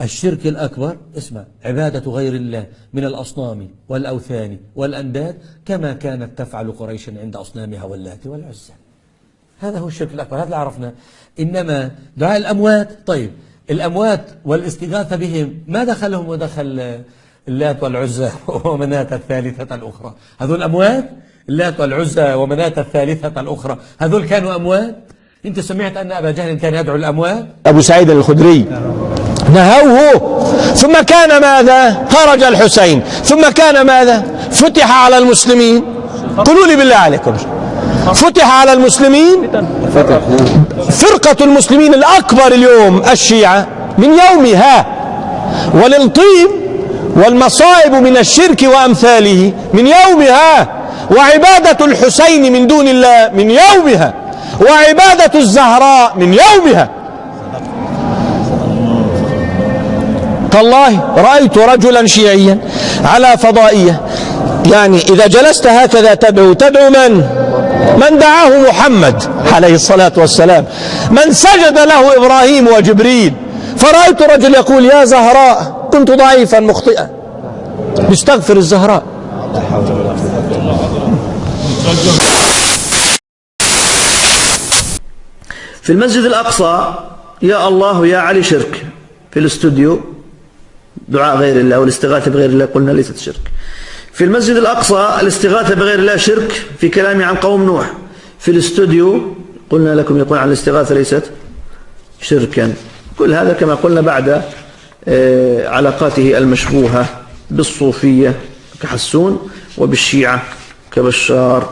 الشرك الأكبر اسمع عبادة غير الله من الأصنام والأوثان والأنداد كما كانت تفعل قريش عند أصنامها واللات والعزى. هذا هو الشرك الأكبر، هذا اللي عرفنا. إنما دعاء الأموات، طيب الأموات والاستغاثة بهم ما دخلهم ودخل اللات والعزى ومناة الثالثة الأخرى؟ هذول أموات؟ اللات والعزى ومناة الثالثة الأخرى هذول كانوا أموات؟ أنت سمعت أن أبا جهل كان يدعو الأموات؟ أبو سعيد الخدري نهوه، ثم كان ماذا؟ خرج الحسين، ثم كان ماذا؟ فتح على المسلمين. قولوا لي بالله عليكم، فتح على المسلمين فرقة المسلمين الأكبر اليوم الشيعة من يومها، والانطيب والمصائب من الشرك وأمثاله من يومها، وعبادة الحسين من دون الله من يومها، وعبادة الزهراء من يومها. والله رأيت رجلا شيعيا على فضائية، يعني إذا جلست هكذا تدعو من دعاه محمد عليه الصلاة والسلام، من سجد له إبراهيم وجبريل. فرأيت رجل يقول يا زهراء كنت ضعيفا مخطئا، يستغفر الزهراء. في المسجد الأقصى يا الله يا علي شرك، في الاستوديو دعاء غير الله والاستغاثة بغير الله قلنا ليست شرك. في المسجد الأقصى الاستغاثة بغير الله شرك، في كلامي عن قوم نوح. في الاستوديو قلنا لكم يقول عن الاستغاثة ليست شركا. كل هذا كما قلنا بعد علاقاته المشبوهة بالصوفية كحسون وبالشيعة كبشار